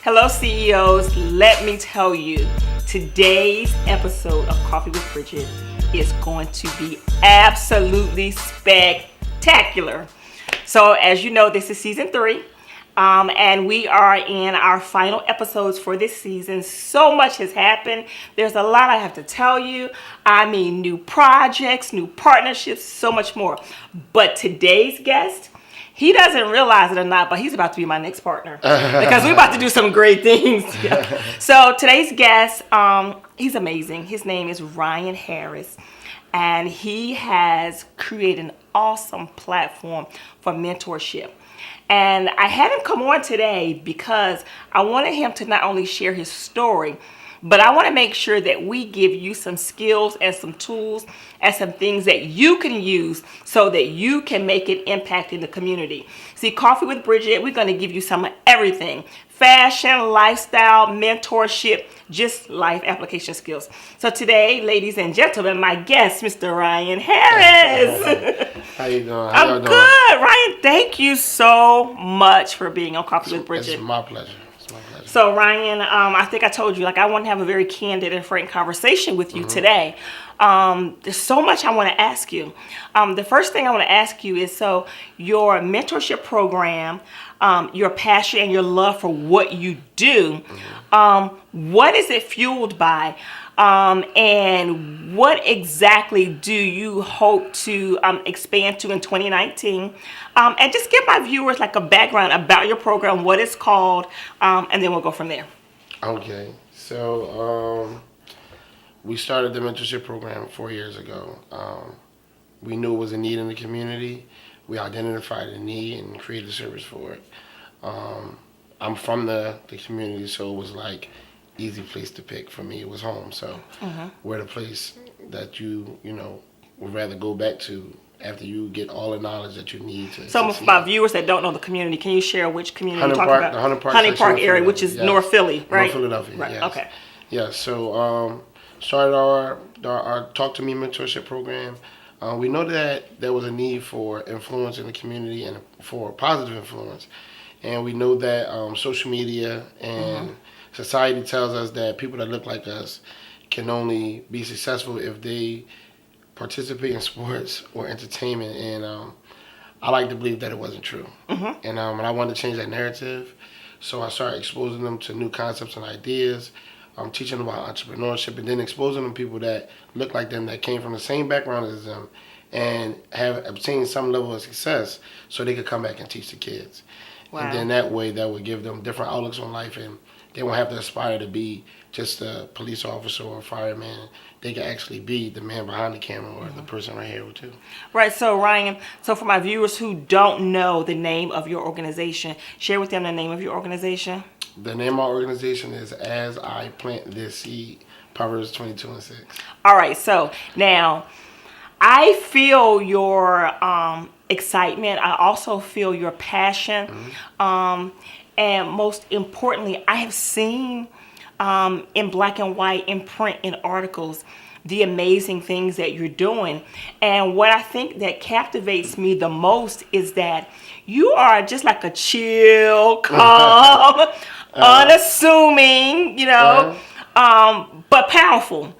Hello, CEOs. Let me tell you, today's episode of Coffee with Bridget is going to be absolutely spectacular. So, as you know, this is season 3. And we are in our final episodes for this season. So much has happened. There's a lot I have to tell you. I mean, new projects, new partnerships, so much more. But today's guest, he doesn't realize it or not, but he's about to be my next partner because we're about to do some great things. So today's guest, he's amazing. His name is Ryan Harris, and he has created an awesome platform for mentorship. And I had him come on today because I wanted him to not only share his story, but I want to make sure that we give you some skills and some tools and some things that you can use so that you can make an impact in the community. See, Coffee with Bridget, we're going to give you some of everything. Fashion, lifestyle, mentorship, just life application skills. So today, ladies and gentlemen, my guest, Mr. Ryan Harris. How you doing? I'm good. Ryan, thank you so much for being on Coffee with Bridget. It's my pleasure. So Ryan, I think I told you, I want to have a very candid and frank conversation with you today. There's so much I want to ask you. The first thing I want to ask you is, so your mentorship program, your passion and your love for what you do, what is it fueled by? And what exactly do you hope to expand to in 2019? And just give my viewers like a background about your program, what it's called, and then we'll go from there. Okay, so we started the mentorship program 4 years ago. We knew it was a need in the community. We identified a need and created a service for it. I'm from the community, so it was like easy place to pick for me. It was home, so we're the place that you would rather go back to after you get all the knowledge that you need to. So for my viewers that don't know the community, can you share which community you're talking about? The Hunting Park area, which is North Philly, right? North Philadelphia, right. Yes. Okay. Yeah, so started our Talk to Me mentorship program. We know that there was a need for influence in the community and for positive influence. And we know that social media and society tells us that people that look like us can only be successful if they participate in sports or entertainment. And I like to believe that it wasn't true. And I wanted to change that narrative. So I started exposing them to new concepts and ideas, teaching them about entrepreneurship, and then exposing them to people that look like them, that came from the same background as them, and have obtained some level of success so they could come back and teach the kids. Wow. And then that way, that would give them different outlooks on life, and they won't have to aspire to be just a police officer or a fireman. They can actually be the man behind the camera or the person right here too. Right. So Ryan, so for my viewers who don't know the name of your organization, share with them the name of your organization. The name of our organization is As I Plant This Seed, Proverbs 22:6. All right. So now, I feel your excitement. I also feel your passion. And most importantly, I have seen in black and white, in print, in articles, the amazing things that you're doing. And what I think that captivates me the most is that you are just like a chill, calm, unassuming, but powerful.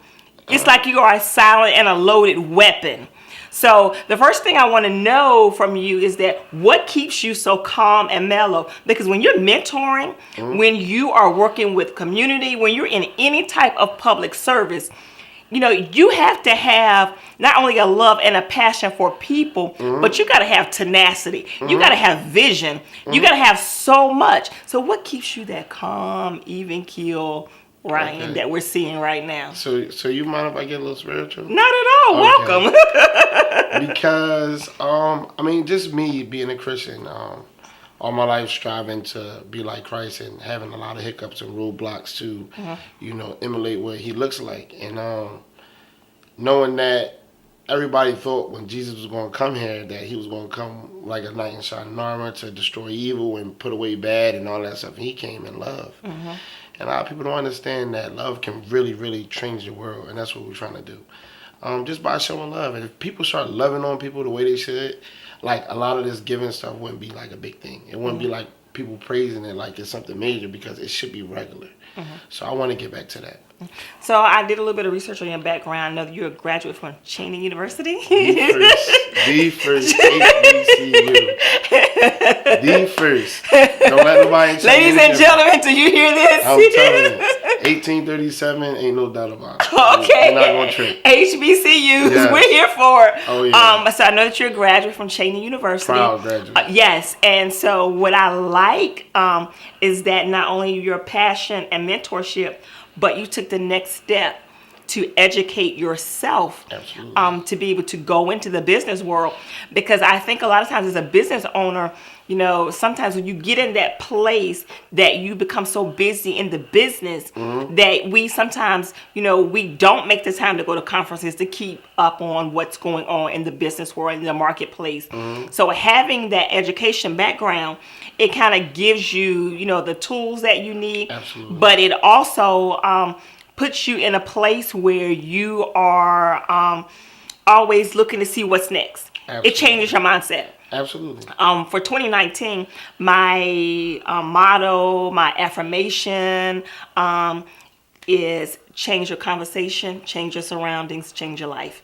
It's like you are a silent and a loaded weapon. So the first thing I want to know from you is that what keeps you so calm and mellow? Because when you're mentoring, when you are working with community, when you're in any type of public service, you have to have not only a love and a passion for people, but you got to have tenacity. You got to have vision. You got to have so much. So what keeps you that calm, even keel Ryan that we're seeing right now? So you mind if I get a little spiritual? Not at all. Welcome. Because just me being a Christian, all my life striving to be like Christ and having a lot of hiccups and roadblocks to emulate what he looks like, and knowing that everybody thought when Jesus was going to come here that he was going to come like a knight in shining armor to destroy evil and put away bad and all that stuff, and he came in love. And a lot of people don't understand that love can really, really change the world, and that's what we're trying to do. Just by showing love. And if people start loving on people the way they should, like a lot of this giving stuff wouldn't be like a big thing. It wouldn't be like people praising it like it's something major because it should be regular. So I want to get back to that. So I did a little bit of research on your background. I know that you're a graduate from Cheney University. The first HBCU. The first. Don't let nobody. Ladies and gentlemen, do you hear this? I'm telling you, 1837 ain't no doubt about it. Okay. You're not gonna trick. HBCUs, Yes. we're here for. Oh yeah. So I know that you're a graduate from Cheney University. Proud graduate. Yes, and so what I like is that not only your passion and mentorship, but you took the next step to educate yourself. Absolutely. To be able to go into the business world, because I think a lot of times as a business owner, you know, sometimes when you get in that place that you become so busy in the business that we sometimes, you know, we don't make the time to go to conferences to keep up on what's going on in the business world, in the marketplace. So having that education background, it kind of gives you, you know, the tools that you need. Absolutely. But it also puts you in a place where you are always looking to see what's next. Absolutely. It changes your mindset. Absolutely. For 2019, my motto, my affirmation is change your conversation, change your surroundings, change your life.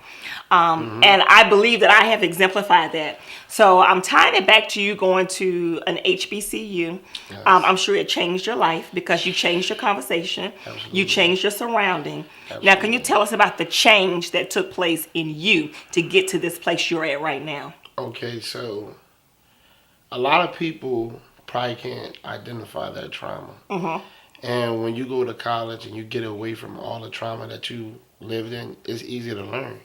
And I believe that I have exemplified that. So I'm tying it back to you going to an HBCU. Yes. I'm sure it changed your life because you changed your conversation. Absolutely. You changed your surrounding. Absolutely. Now, can you tell us about the change that took place in you to get to this place you're at right now? Okay, so a lot of people probably can't identify that trauma. And when you go to college and you get away from all the trauma that you lived in, it's easier to learn.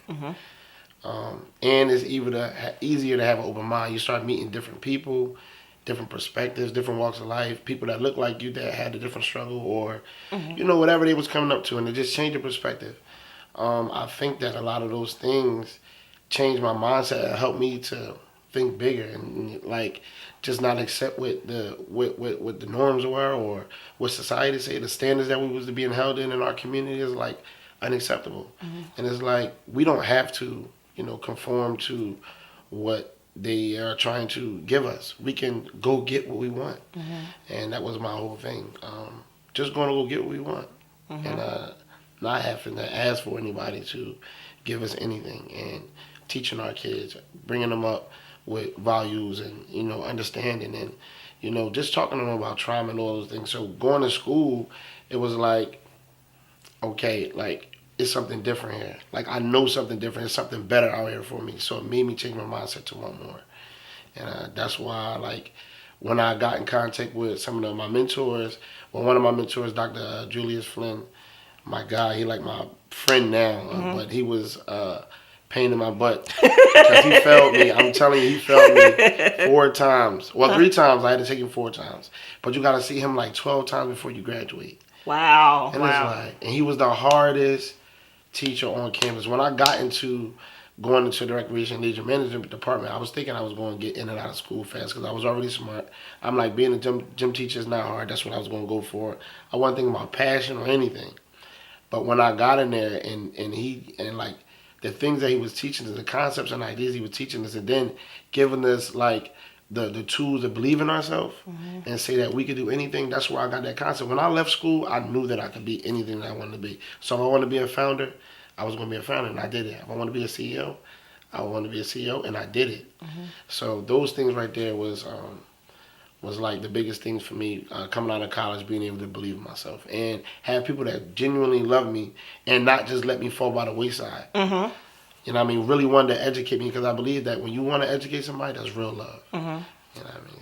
And it's easier to have an open mind. You start meeting different people, different perspectives, different walks of life, people that look like you that had a different struggle or, you know, whatever they was coming up to, and it just changed your perspective. I think that a lot of those things changed my mindset and helped me to think bigger and like just not accept what the norms were or what society say. The standards that we was being held in our community is like unacceptable. And it's like we don't have to, you know, conform to what they are trying to give us. We can go get what we want. And that was my whole thing. Just going to go get what we want. And not having to ask for anybody to give us anything. And teaching our kids, bringing them up with values and, you know, understanding and, you know, just talking to them about trauma and all those things. So going to school, it was like, okay, like, it's something different here. Like, I know something different. It's something better out here for me. So it made me change my mindset to want more. And that's why, like, when I got in contact with some of my mentors, well, one of my mentors, Dr. Julius Flynn, my guy, he like my friend now, but he was pain in my butt because he failed me. I'm telling you, he failed me 4 times. Well, 3 times. I had to take him 4 times. But you got to see him like 12 times before you graduate. Wow. And it's like, and he was the hardest teacher on campus. When I got into going into the recreation and leisure management department, I was thinking I was going to get in and out of school fast because I was already smart. I'm like, being a gym teacher is not hard. That's what I was going to go for. I wasn't thinking about passion or anything. But when I got in there and like the things that he was teaching us, the concepts and ideas he was teaching us, and then giving us like the tools to believe in ourselves and say that we could do anything, that's where I got that concept. When I left school, I knew that I could be anything that I wanted to be. So if I wanted to be a founder, I was going to be a founder, and I did it. If I want to be a CEO, I wanted to be a CEO, and I did it. So those things right there was like the biggest things for me coming out of college, being able to believe in myself and have people that genuinely love me and not just let me fall by the wayside. You know what I mean? Really wanted to educate me because I believe that when you want to educate somebody, that's real love. You know what I mean?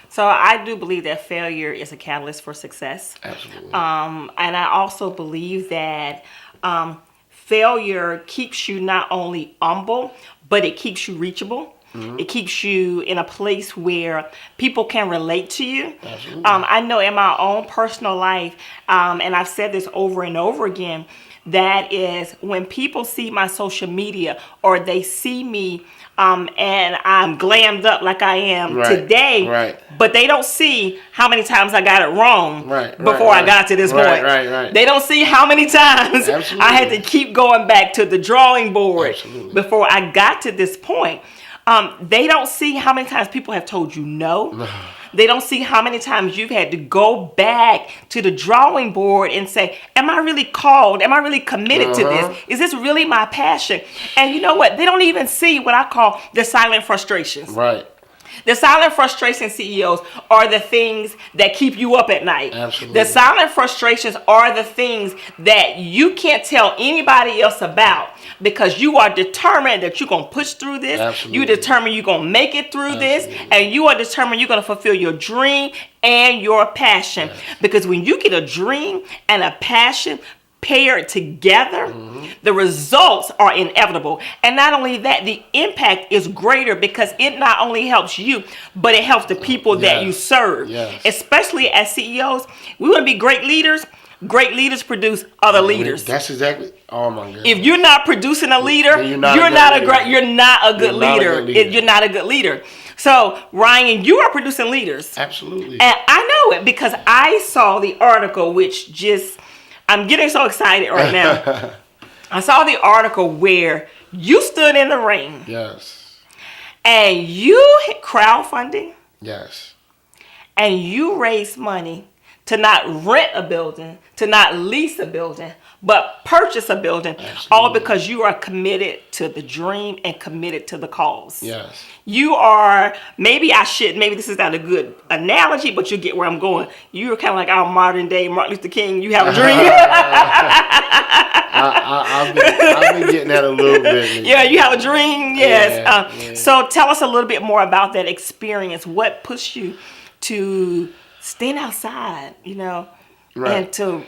So I do believe that failure is a catalyst for success. Absolutely. And I also believe that failure keeps you not only humble, but it keeps you reachable. It keeps you in a place where people can relate to you. Absolutely. I know in my own personal life, and I've said this over and over again, that is when people see my social media or they see me and I'm glammed up like I am today, but they don't see how many times I got it wrong before I got to this point. They don't see how many times I had to keep going back to the drawing board before I got to this point. They don't see how many times people have told you no. They don't see how many times you've had to go back to the drawing board and say, am I really called? Am I really committed to this? Is this really my passion? And you know what? They don't even see what I call the silent frustrations. Right. The silent frustration CEOs are the things that keep you up at night. Absolutely. The silent frustrations are the things that you can't tell anybody else about because you are determined that you're going to push through this. Absolutely. You're determined you're going to make it through this. And you are determined you're going to fulfill your dream and your passion. Yes. Because when you get a dream and a passion paired together, the results are inevitable. And not only that, the impact is greater because it not only helps you, but it helps the people that you serve. Yes. Especially as CEOs, we want to be great leaders. Great leaders produce other leaders. That's exactly. Oh my goodness. If you're not producing a leader, you're not a good leader. You're not a good leader. So, Ryan, you are producing leaders. Absolutely. And I know it because I saw the article, which just, I'm getting so excited right now. I saw the article where you stood in the ring. Yes. And you hit crowdfunding. Yes. And you raised money to not rent a building, to not lease a building, but purchase a building. Absolutely. All because you are committed to the dream and committed to the cause. Yes. You are, maybe this is not a good analogy, but you get where I'm going. You're kind of like our modern day Martin Luther King. You have a dream. I've been getting that a little bit. Yeah, you have a dream. Yes. Yeah. So tell us a little bit more about that experience. What pushed you to stand outside, and to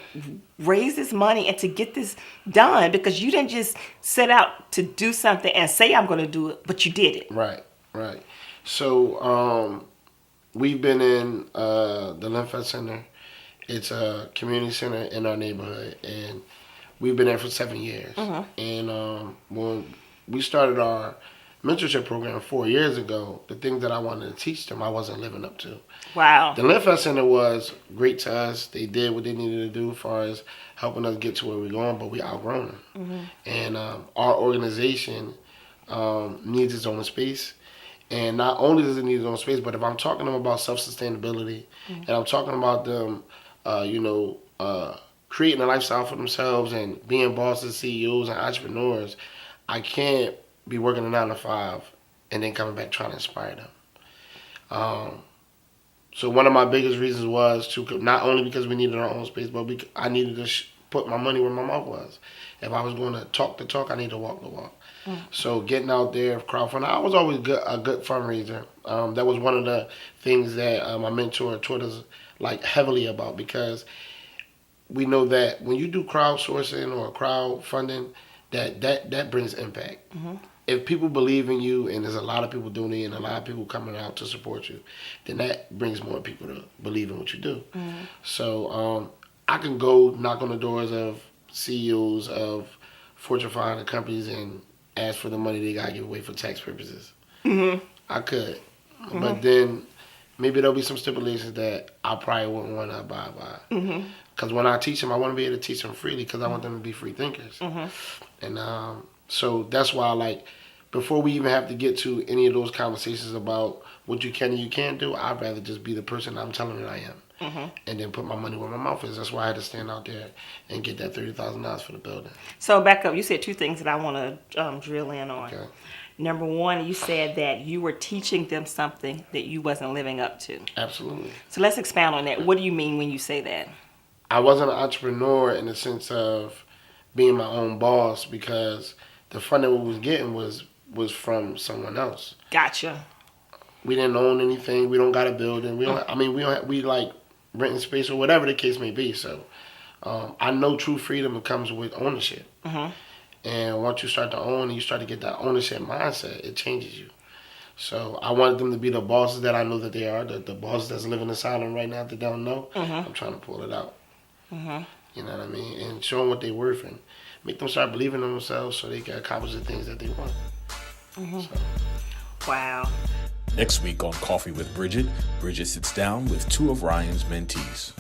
raise this money and to get this done? Because you didn't just set out to do something and say, I'm going to do it, but you did it. Right. So we've been in the Lymphet Center. It's a community center in our neighborhood, and we've been there for 7 years. And when we started our mentorship program 4 years ago, the things that I wanted to teach them, I wasn't living up to. Wow. The Lymphet Center was great to us. They did what they needed to do as far as helping us get to where we're going, but we outgrown them. And our organization needs its own space. And not only does it need its own space, but if I'm talking to them about self-sustainability, and I'm talking about them, creating a lifestyle for themselves and being bosses, CEOs, and entrepreneurs, I can't be working a 9 to 5 and then coming back trying to inspire them. So one of my biggest reasons was to not only because we needed our own space, but I needed to put my money where my mouth was. If I was going to talk the talk, I need to walk the walk. So getting out there, crowdfunding, I was always a good fundraiser. That was one of the things that my mentor taught us heavily about, because we know that when you do crowdsourcing or crowdfunding, that brings impact. If people believe in you and there's a lot of people doing it and a lot of people coming out to support you, then that brings more people to believe in what you do. So I can go knock on the doors of CEOs of Fortune 500 companies and ask for the money they got to give away for tax purposes. I could. But then maybe there'll be some stipulations that I probably wouldn't want to abide by. Because when I teach them, I want to be able to teach them freely because I want them to be free thinkers. And so that's why, before we even have to get to any of those conversations about what you can and you can't do, I'd rather just be the person I'm telling that I am. And then put my money where my mouth is. That's why I had to stand out there and get that $30,000 for the building. So back up. You said two things that I want to drill in on. Okay. Number one, you said that you were teaching them something that you wasn't living up to. Absolutely. So let's expound on that. What do you mean when you say that? I wasn't an entrepreneur in the sense of being my own boss, because the funding we was getting was from someone else. Gotcha. We didn't own anything. We don't got a building. We renting space or whatever the case may be. So I know true freedom comes with ownership. And once you start to own and you start to get that ownership mindset, it changes you. So I wanted them to be the bosses that I know that they are, the bosses that's living inside them right now that they don't know. I'm trying to pull it out. You know what I mean? And show them what they're worth and make them start believing in themselves so they can accomplish the things that they want. Wow. Next week on Coffee with Bridgett, Bridgett sits down with two of Ryan's mentees.